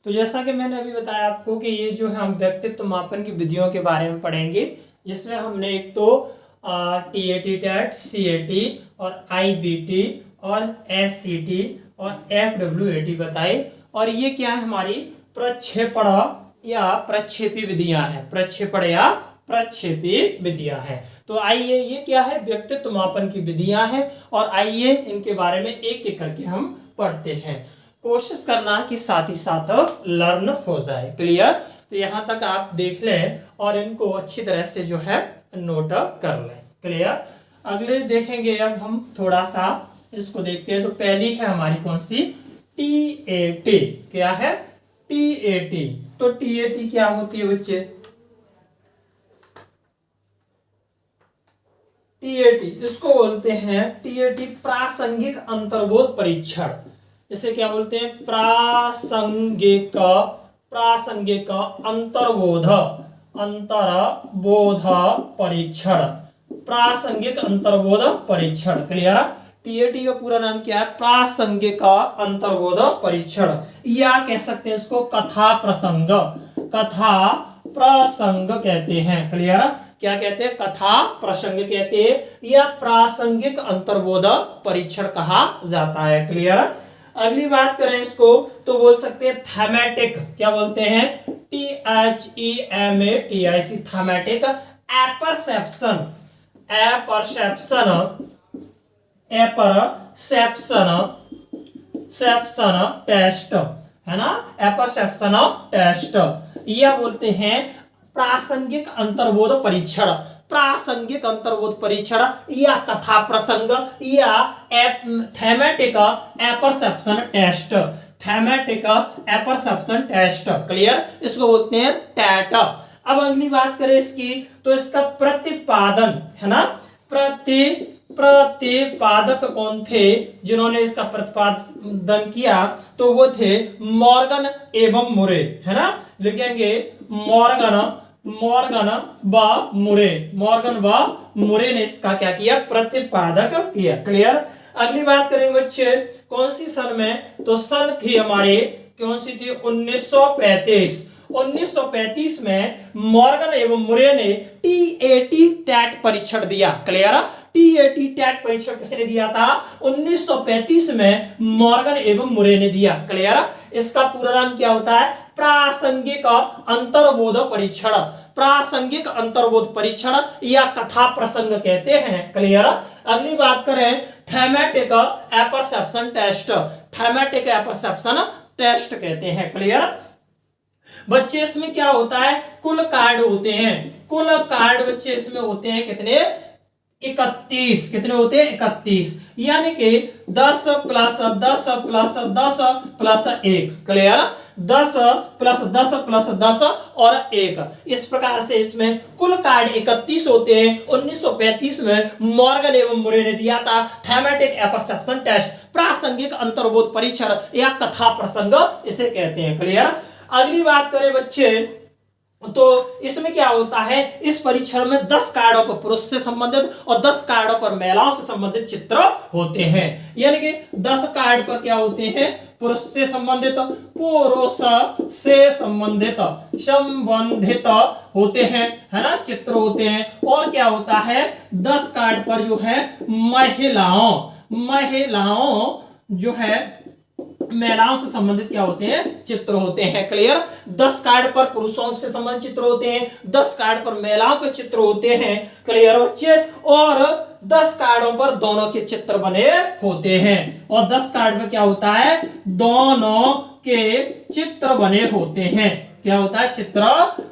तो जैसा कि मैंने अभी बताया आपको कि ये जो है हम व्यक्तित्व मापन की विधियों के बारे में पढ़ेंगे, जिसमें हमने एक तो टीएटी टेट, सीएटी और आईबीटी और एससीटी और एफडब्ल्यूएटी बताई। और ये क्या है, हमारी प्रक्षेपण या प्रक्षेपी विधियां हैं, प्रक्षेपण या प्रक्षेपी विधियां हैं। तो आइए, ये क्या है, व्यक्तित्व मापन की विधियां हैं, और आइए इनके बारे में एक एक करके हम पढ़ते हैं। कोशिश करना कि साथ ही साथ लर्न हो जाए। क्लियर? तो यहां तक आप देख लें और इनको अच्छी तरह से जो है नोट कर लें। क्लियर? अगले देखेंगे, अब हम थोड़ा सा इसको देखते हैं। तो पहली है हमारी कौन सी, टीएटी। क्या है? टीएटी। तो टीएटी क्या होती है बच्चे? टीएटी इसको बोलते हैं, टीएटी प्रासंगिक अंतर्बोध परीक्षण। इसे क्या बोलते हैं? प्रासंगिक अंतर्बोध परीक्षण, प्रासंगिक अंतर्बोध परीक्षण। क्लियर? टीएटी का पूरा नाम क्या है? प्रासंगिक अंतर्बोध परीक्षण, या कह सकते हैं इसको कथा प्रसंग, कथा प्रसंग कहते हैं। क्लियर? क्या कहते हैं? कथा प्रसंग कहते हैं, या प्रासंगिक अंतर्बोध परीक्षण कहा जाता है। क्लियर? अगली बात करें इसको तो बोल सकते हैं थैमेटिक। क्या बोलते हैं? THEMATIC, थैमेटिक एपरसेप्शन टेस्ट, है ना? एपरसेप्शन टेस्ट, या बोलते हैं प्रासंगिक अंतर्बोध परीक्षण, प्रासंगिक अंतर्बोध परीक्षण, या कथा प्रसंग, या thematic apperception test, thematic apperception test. Clear? इसको बोलते हैं टैट। अब अगली बात करें इसकी तो इसका प्रतिपादन, है ना? प्रतिपादक कौन थे जिन्होंने इसका प्रतिपादन किया? तो वो थे मॉर्गन एवं मुरे, है ना? लिखेंगे मॉर्गन व मुरे ने इसका क्या किया? प्रतिपादक किया। क्लियर? अगली बात करेंगे बच्चे कौन सी सन में? तो सन थी हमारे, कौन सी थी? 1935। 1935 में मॉर्गन एवं मुरे ने टीएटी टैट परीक्षण दिया। क्लियर? टीएटी टैट परीक्षण किसने दिया था? 1935 में मॉर्गन एवं मुरे ने दिया। क्लियर? इसका पूरा नाम क्या होता है? प्रासंगिक अंतर्बोध परीक्षण, प्रासंगिक अंतर्बोध परीक्षण, या कथा प्रसंग कहते हैं। क्लियर? अगली बात करें थैमेटिक apperception test, thematic apperception test कहते हैं। क्लियर? बच्चे इसमें क्या होता है? कुल कार्ड होते हैं, कुल कार्ड बच्चे इसमें होते हैं कितने? 31। कितने होते हैं? 31, यानी कि 10 plus 10 plus 10 plus 1। Clear? 10 plus 10 plus 10 और 1, इस प्रकार से इसमें कुल कार्ड 31 होते हैं। 1935 में मॉर्गन एवं मुरे ने दिया था थैमेटिक एपरसेप्शन टेस्ट, प्रासंगिक अंतर्बोध परीक्षण, या कथा प्रसंग इसे कहते हैं। क्लियर? अगली बात करें बच्चे तो इसमें क्या होता है? इस परीक्षण में 10 कार्डों पर पुरुष से संबंधित और 10 कार्डों पर महिलाओं से संबंधित चित्र होते हैं, यानी कि 10 कार्ड पर क्या होते हैं? पुरुष से संबंधित होते हैं, है ना? चित्र होते हैं। और क्या होता है? 10 कार्ड पर जो है महिलाओं से संबंधित क्या होते हैं? चित्र होते हैं। क्लियर? 10 कार्ड पर पुरुषों से संबंधित चित्र होते हैं, 10 कार्ड पर महिलाओं के चित्र होते हैं। क्लियर बच्चे? और 10 कार्डों पर दोनों के चित्र बने होते हैं, और 10 कार्ड में क्या होता है? दोनों के चित्र बने होते हैं। क्या होता है? चित्र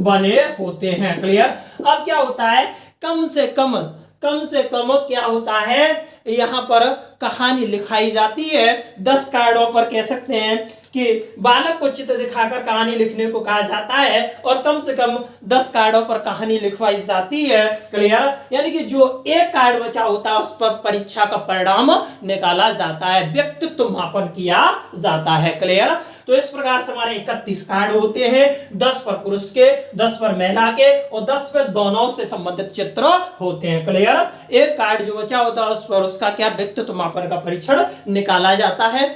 बने होते हैं। क्लियर? अब क्या होता है? कम से कम क्या होता है? यहां पर कहानी लिखाई जाती है। 10 कार्डों पर कह सकते हैं कि बालक को चित्र दिखाकर कहानी लिखने को कहा जाता है, और कम से कम 10 कार्डों पर कहानी लिखवाई जाती है। क्लियर? यानी कि जो एक कार्ड बचा होता है उस पर परीक्षा का परिणाम निकाला जाता है, व्यक्तित्व मापन किया जाता है। क्लियर? तो इस प्रकार से हमारे 31 कार्ड होते हैं, 10 पर पुरुष के, 10 पर महिला के, और 10 पर दोनों से संबंधित चित्र होते हैं। क्लियर? एक कार्ड जो बचा होता है उस पर उसका क्या? व्यक्तित्व मापन का परीक्षण निकाला जाता है।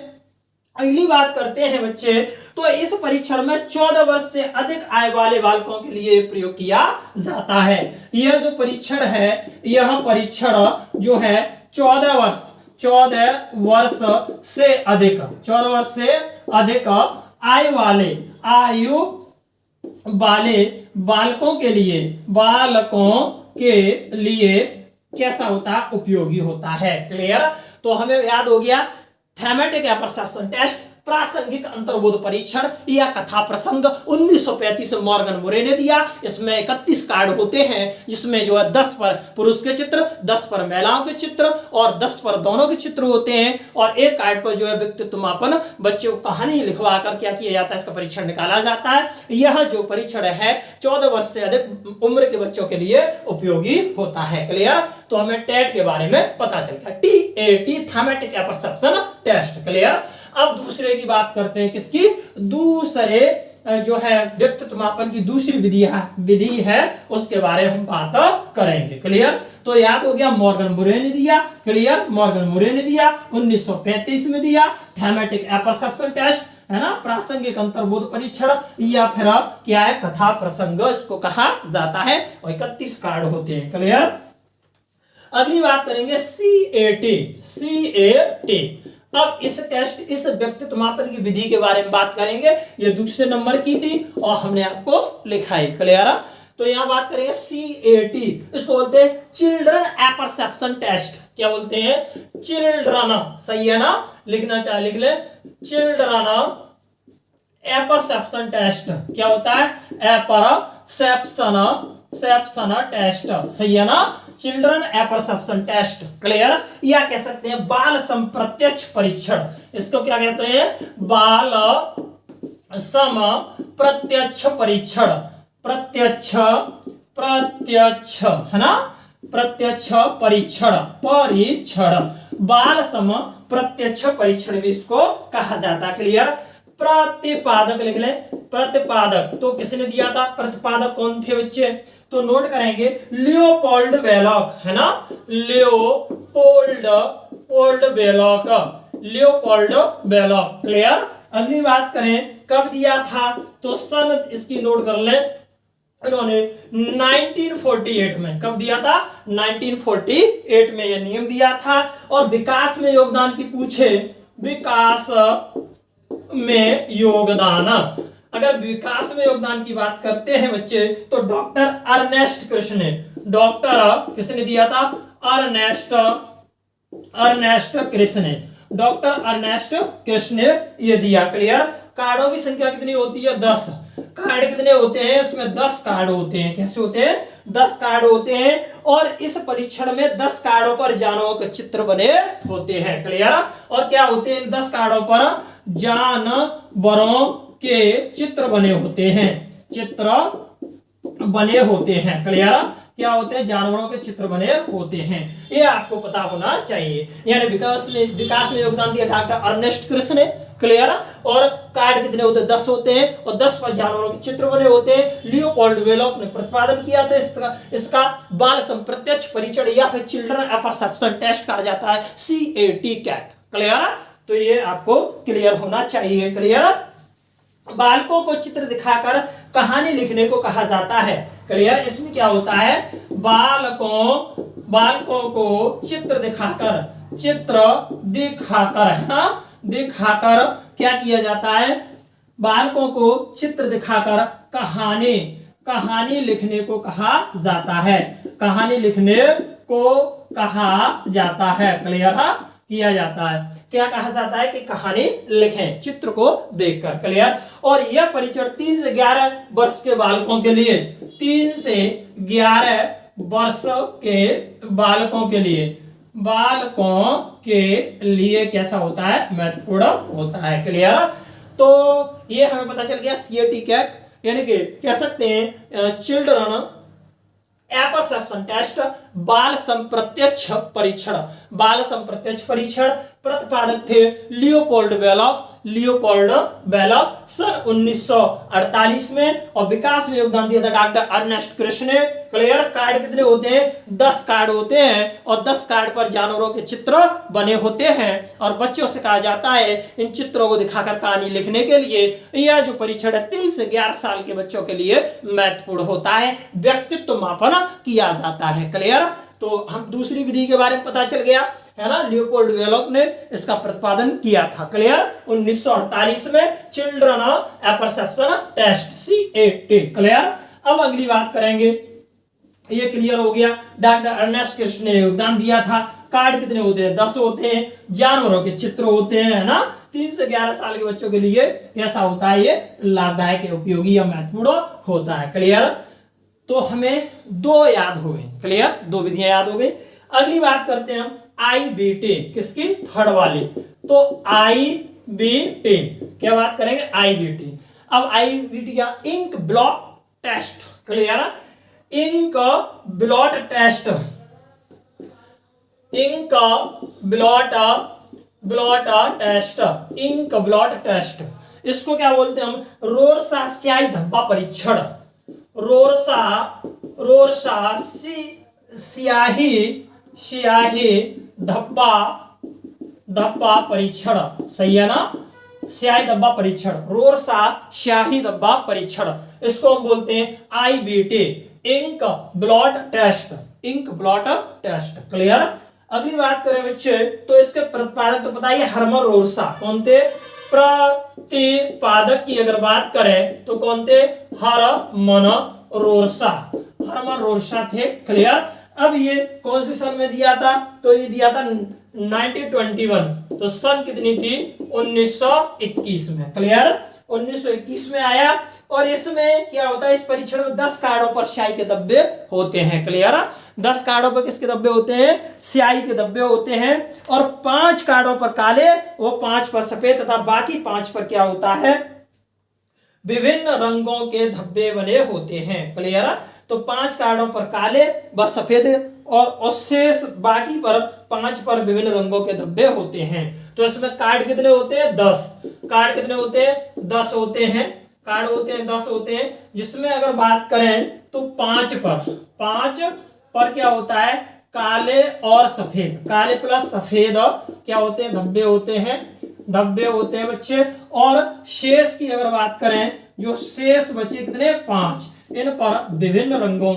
अगली बात करते हैं बच्चे, तो इस परीक्षण में 14 वर्ष से अधिक आयु वाले बालकों के लिए प्रयोग किया जाता है। यह जो परीक्षण है, यह परीक्षण जो है 14 वर्ष से अधिक 14 वर्ष से अधिक आयु वाले बालकों के लिए कैसा होता है, उपयोगी होता है। क्लियर। तो हमें याद हो गया थैमेटिक परसेप्शन टेस्ट, प्रासंगिक अंतर्बोध परीक्षण या कथा प्रसंग 1935 में मॉर्गन मुरे ने दिया। इसमें 31 कार्ड होते हैं, जिसमें जो है 10 पर पुरुष के चित्र, 10 पर महिलाओं के चित्र और 10 पर दोनों के चित्र होते हैं, और एक कार्ड पर जो है व्यक्तित्व मापन, बच्चे को कहानी लिखवा कर क्या किया जाता है, इसका परीक्षण निकाला जाता है। यह जो परीक्षण है 14 वर्ष से अधिक उम्र के बच्चों के लिए उपयोगी होता है। क्लियर। तो हमें टेट के बारे में पता चल गया, TAT थैमेटिक परसेप्शन टेस्ट। क्लियर। अब दूसरे की बात करते हैं, किसकी, दूसरे जो है व्यक्तित्व मापन की दूसरी विधि है, उसके बारे में हम बात करेंगे। क्लियर। तो याद हो गया मॉर्गन मुरे ने दिया। क्लियर। मॉर्गन मुरे ने दिया 1935 में दिया थैमेटिक परसेप्शन टेस्ट, है ना, प्रासंगिक अंतर्बोध परीक्षण या फिर क्या है, कथा प्रसंग इसको कहा जाता है, और 31 कार्ड होते हैं। क्लियर। अगली बात करेंगे CAT। अब इस टेस्ट, इस व्यक्तित्व मापन की विधि के बारे में बात करेंगे। ये दूसरे नंबर की थी और हमने आपको लिखा है। क्लियर। तो यहां बात करेंगे CAT, इसको बोलते हैं चिल्ड्रन परसेप्शन टेस्ट। क्या बोलते हैं, चिल्ड्रन। सही है ना, लिखना चाहे लिख ले, चिल्ड्रन परसेप्शन टेस्ट। क्या होता है, परसेप्शन टेस्ट। सही है ना, चिल्ड्रन परसेप्शन टेस्ट। क्लियर। या कह सकते हैं बाल संप्रत्यक्ष परीक्षण। इसको क्या कहते हैं, बाल संप्रत्यक्ष परीक्षण। प्रत्यक्ष है ना, प्रत्यक्ष परीक्षण बाल सम प्रत्यक्ष परीक्षण भी इसको कहा जाता है। क्लियर। प्रतिपादक लिख ले, प्रतिपादक तो किसने दिया था, प्रतिपादक कौन थे बच्चे, तो नोट करेंगे लियोपोल्ड बेलॉक, है ना, लियोपोल्ड बेलॉक। क्लियर। अगली बात करें कब दिया था, तो सन इसकी नोट कर ले, इन्होंने 1948 में, कब दिया था, 1948 में यह नियम दिया था। और विकास में योगदान की पूछे, विकास में योगदान, अगर विकास में योगदान की बात करते हैं बच्चे, तो डॉक्टर अर्नेस्ट कृष्ण, डॉक्टर किसने दिया था, अर्नेस्ट कृष्ण ये दिया। क्लियर। कार्डों की संख्या कितनी होती है, 10 कार्ड कितने होते हैं, इसमें 10 कार्ड होते हैं। कैसे होते हैं, 10 कार्ड होते हैं, और इस परीक्षण में 10 कार्डों पर जानवरों के चित्र बने होते हैं। क्लियर। और क्या होते हैं, 10 कार्डों पर जानवरों के चित्र बने होते हैं। क्लियर। क्या होते हैं, जानवरों के चित्र बने होते हैं, ये आपको पता होना चाहिए। यानी विकास में योगदान दिया डॉक्टर अर्नेस्ट कृष्ण ने। क्लियर। और कार्ड कितने होते हैं, 10 होते हैं, और 10 पर जानवरों के चित्र बने होते हैं। लियोपोल्ड बेलॉक ने प्रतिपादन किया था इसका बाल संप्रत्यक्ष परीक्षण या फिर चिल्ड्रन परसेप्शन टेस्ट कहा जाता है, CAT। क्लियर। तो ये आपको क्लियर होना चाहिए। क्लियर। बालकों को चित्र दिखाकर कहानी लिखने को कहा जाता है। क्लियर। इसमें क्या होता है, बालकों को चित्र दिखाकर है ना, दिखाकर क्या किया जाता है, बालकों को चित्र दिखाकर कहानी लिखने को कहा जाता है। कहानी लिखने को कहा जाता है। क्लियर। किया जाता है, क्या कहा जाता है कि कहानी लिखें चित्र को देखकर। क्लियर। और यह परीक्षण 3 से 11 वर्ष के बालकों के लिए, 3 से 11 वर्ष के बालकों के लिए कैसा होता है, महत्वपूर्ण होता है। क्लियर। तो ये हमें पता चल गया CAT, यानी कि कह सकते हैं चिल्ड्रन परसेप्शन टेस्ट, बाल संप्रत्यक्ष परीक्षण। प्रतिपादक थे लियोपोल्ड बेलॉक, लियोपोल्ड बेलव सन 1948 में, और विकास में योगदान दिया था डॉक्टर अर्नेस्ट कृष्ण ने। क्लियर। कार्ड कितने होते हैं? 10 कार्ड होते हैं, और 10 कार्ड पर जानवरों के चित्र बने होते हैं, और बच्चों से कहा जाता है इन चित्रों को दिखाकर कहानी लिखने के लिए। यह जो परीक्षण है 3 से 11 साल के बच्चों के लिए महत्वपूर्ण होता है, व्यक्तित्व मापन किया जाता है। क्लियर। तो हम दूसरी विधि के बारे में पता चल गया है ना, लियोपोल्ड बेलोव ने इसका प्रतिपादन किया था। क्लियर। 1948 में children perception test CAT। Clear. अब अगली बात करेंगे, ये क्लियर हो गया, डॉक्टर अर्नेस्ट कृष्ण ने योगदान दिया था। कार्ड कितने होते हैं? 10 होते हैं, जानवरों के चित्र होते हैं, है ना। 3 से 11 साल के बच्चों के लिए कैसा होता है? ये लाभदायक, उपयोगी या महत्वपूर्ण होता है। क्लियर। तो हमें 2 याद हो गए। क्लियर। 2 विधियां याद हो गई। अगली बात करते हैं हम IBT, किसकी? थर्ड वाली। तो IBT क्या बात करेंगे? IBT। अब IBT क्या? Ink blot test. Clear. Ink blot test, ink blot test, ink blot test, इसको क्या बोलते हैं हम? रोरसा स्याही धब्बा परीक्षण। रोरसा स्याही धब्बा परीक्षण। सही है ना? स्याही धब्बा परीक्षण, रोरसा स्याही धब्बा परीक्षण, इसको हम बोलते हैं IBT, ink blot test, ink blot test. Clear. अगली बात करें बच्चे, तो इसके प्रतिपादक तो बताइए, हर्मन रोरसा। कौन थे? प्रतिपादक की अगर बात करें तो कौन थे? हर्मन रोरसा, हर्मन रोरसा थे। क्लियर। अब ये कौन से सन में दिया था? तो ये दिया था 1921। तो सन कितनी थी? 1921 में। क्लियर। 1921 में आया, और इसमें क्या होता है? इस परीक्षण में 10 कार्डों पर स्याही के धब्बे होते हैं। क्लियर। 10 कार्डों पर किसके धब्बे होते हैं? स्याही के धब्बे होते हैं, और 5 कार्डों पर काले, वो 5 पर सफेद, तथा बाकी 5 पर क्या होता है? विभिन्न रंगों के धब्बे बने होते हैं। क्लियर। तो 5 कार्डों पर काले व सफेद, और शेष बाकी पर 5 पर विभिन्न रंगों के धब्बे होते हैं। तो इसमें कार्ड कितने होते हैं? 10। कार्ड कितने होते हैं? 10 होते हैं। कार्ड होते हैं 10 होते हैं, जिसमें अगर बात करें तो 5 पर क्या होता है? काले और सफेद, काले प्लस सफेद क्या होते हैं? धब्बे होते हैं, धब्बे होते हैं बच्चे। और शेष की अगर बात करें, जो शेष बचे कितने? 5, इन पर विभिन्न रंगों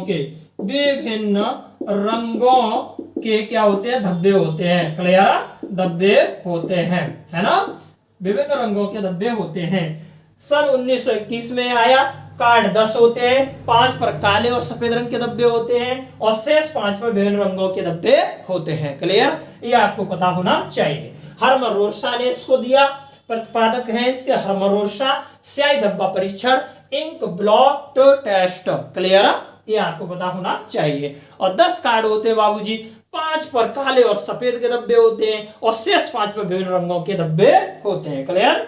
के क्या होते हैं? धब्बे होते हैं। क्लियर। धब्बे होते हैं, है ना। विभिन्न रंगों के धब्बे होते हैं। सन 1921 में आया। कार्ड 10 होते हैं, 5 पर काले और सफेद रंग के धब्बे होते हैं, और शेष 5 पर विभिन्न रंगों के धब्बे होते हैं। क्लियर। ये आपको पता होना चाहिए। हर्मन रोरसा ने इसको दिया, प्रतिपादक है इसके हर्मन रोरसा, स्याही धब्बा परीक्षण, इंक ब्लॉट टेस्ट। क्लियर। ये आपको पता होना चाहिए। और 10 कार्ड होते हैं बाबूजी, 5 पर काले और सफेद के धब्बे होते हैं, और शेष 5 पर विभिन्न रंगों के धब्बे होते हैं। क्लियर।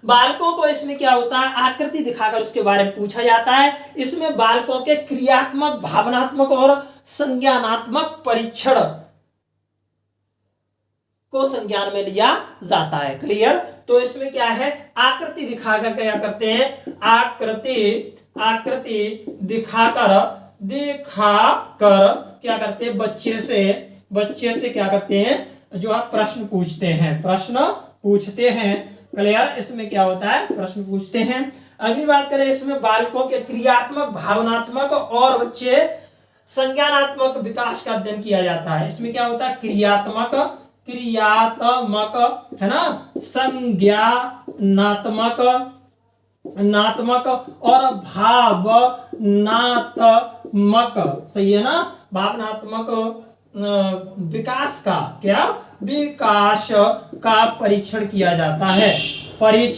बालकों को इसमें क्या होता है? आकृति दिखाकर उसके बारे में पूछा जाता है। इसमें बालकों के क्रियात्मक, भावनात्मक और संज्ञानात्मक परीक्षण को संज्ञान में लिया जाता है। क्लियर। तो इसमें क्या है? आकृति दिखाकर क्या करते हैं? आकृति दिखाकर क्या करते हैं? बच्चे से क्या करते हैं? जो आप प्रश्न पूछते हैं। क्लियर। इसमें क्या होता है? प्रश्न पूछते हैं। अगली बात करें, इसमें बालकों के क्रियात्मक, भावनात्मक और बच्चे संज्ञानात्मक विकास का अध्ययन किया जाता है। इसमें क्या होता है? क्रियात्मक, है ना, संज्ञानात्मक और भावनात्मक। सही है ना? भावनात्मक विकास का परीक्षण किया जाता है। क्लियर।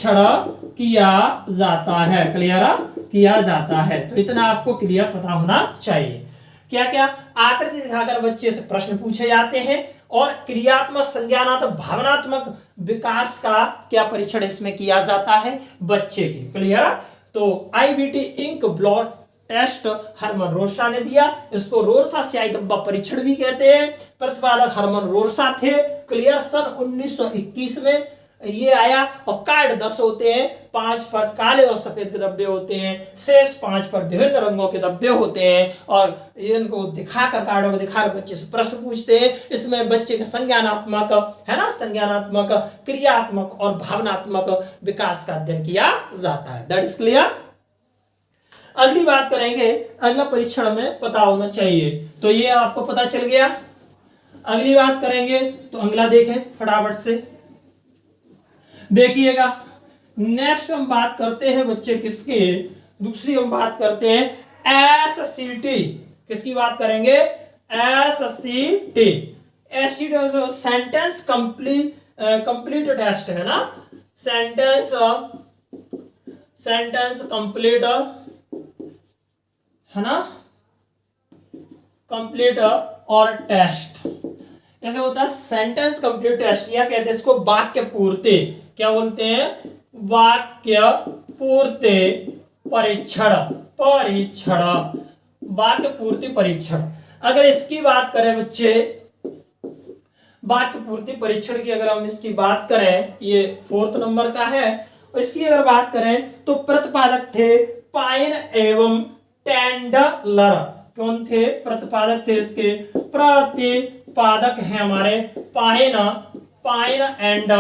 किया जाता है। तो इतना आपको क्लियर पता होना चाहिए। क्या क्या? आकृति दिखाकर बच्चे से प्रश्न पूछे जाते हैं, और क्रियात्मक, संज्ञानात्मक, भावनात्मक विकास का क्या परीक्षण इसमें किया जाता है? बच्चे के। क्लियर। तो IBT, ink blot test, Hermann Rorschach ने दिया। इसको रोरसा स्याही धब्बा परीक्षण भी कहते हैं। प्रतिपादक हर्मन रोरसा थे। क्लियर। सन 1921 में ये आया। और कार्ड 10 होते हैं, 5 पर काले और सफेद के धब्बे होते हैं, शेष 5 पर विभिन्न रंगों के धब्बे होते हैं। और इनको दिखाकर, कार्डों को दिखाकर बच्चे से प्रश्न पूछते हैं। इसमें बच्चे का संज्ञानात्मक, है ना, संज्ञानात्मक, क्रियात्मक और भावनात्मक विकास का अध्ययन किया जाता है। That is clear. अगली बात करेंगे, अगला परीक्षण में पता होना चाहिए, तो ये आपको पता चल गया। अगली बात करेंगे तो अगला देखें फटाफट से, देखिएगा। नेक्स्ट हम बात करते हैं बच्चे किसकी, दूसरी हम बात करते हैं एससीटी। किसकी बात करेंगे, एससीटी। एससीटी जो सेंटेंस कंप्लीट टेस्ट है ना, सेंटेंस कंप्लीट, है ना, कंप्लीट और टेस्ट, ऐसे होता है सेंटेंस कंप्लीट टेस्ट, या कहते हैं इसको वाक्य पूर्ति। क्या बोलते हैं, वाक्य पूर्ति परीक्षण, वाक्य पूर्ति परीक्षण। अगर इसकी बात करें बच्चे, वाक्य पूर्ति परीक्षण की अगर हम इसकी बात करें, ये 4th नंबर का है। और इसकी अगर बात करें तो प्रतिपादक थे पाइन एवं टेंडलर। कौन थे, प्रतिपादक थे इसके, प्रतिपादक है हमारे पाइन एंड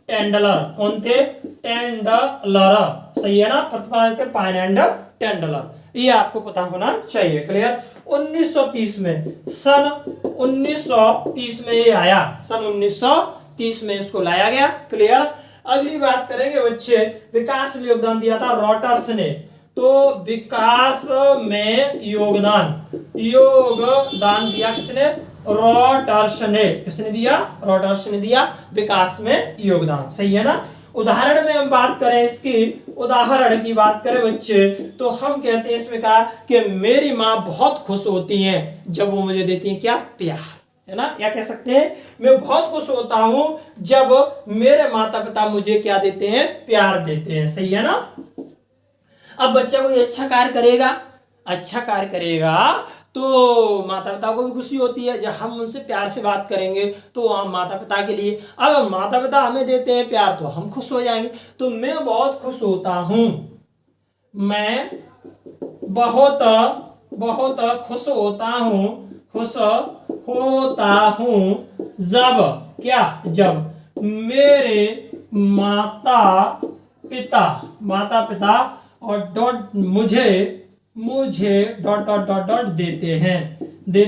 टेंडलर। कौन थे, टेंडलर, सही है ना, प्रतिपादक थे पाइन एंड टेंडलर। ये आपको पता होना चाहिए। क्लियर। 1930 में, सन 1930 में ये आया, सन 1930 में इसको लाया गया। क्लियर। अगली बात करेंगे बच्चे, विकास में योगदान दिया था रॉटर्स ने। तो विकास में योगदान दिया किसने, रॉटर्स ने। किसने दिया, रॉटर्स ने दिया विकास में योगदान, सही है ना। उदाहरण में हम बात करें इसकी, उदाहरण की बात करें बच्चे, तो हम कहते हैं इसमें कहा कि मेरी माँ बहुत खुश होती हैं जब वो मुझे देती हैं क्या, प्यार, है ना। या कह सकते हैं मैं बहुत खुश होता हूं जब मेरे माता पिता मुझे क्या देते हैं, प्यार देते हैं, सही है ना। अब बच्चा कोई अच्छा कार्य करेगा तो माता पिता को भी खुशी होती है। जब हम उनसे प्यार से बात करेंगे तो हम माता पिता के लिए, अगर माता पिता हमें देते हैं प्यार तो हम खुश हो जाएंगे। तो मैं बहुत खुश होता हूं, मैं बहुत खुश होता हूं जब मेरे माता पिता और मुझे डॉट देते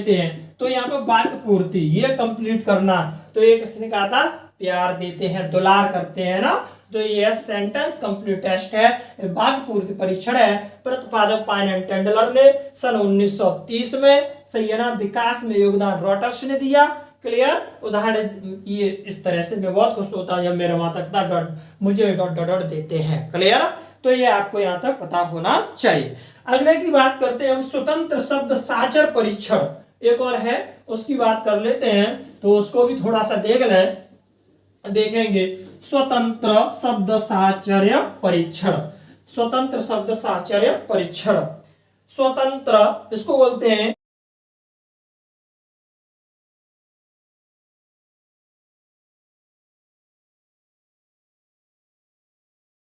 हैं। तो यहाँ पे वाक्य पूर्ति ये कंप्लीट करना, तो ये किसने कहा था, प्यार देते हैं, दुलार करते हैं ना। तो ये सेंटेंस कंप्लीट टेस्ट है, वाक्य पूर्ति परीक्षण है। प्रतिपादक पाइन एंड टेंडलर ने सन 1930 में, सही है ना। विकास में योगदान रॉटर्स ने दिया। क्लियर। उदाहरण ये इस तरह से, मैं बहुत खुश होता हूं जब मेरे माता पिता मुझे डॉट देते हैं। क्लियर। तो ये आपको यहां तक पता होना चाहिए। अगले की बात करते हैं हम, स्वतंत्र शब्द साचर परीक्षण एक और है, उसकी बात कर लेते हैं। तो उसको भी थोड़ा सा देखेंगे। स्वतंत्र शब्द साचर्य परीक्षण, स्वतंत्र इसको बोलते हैं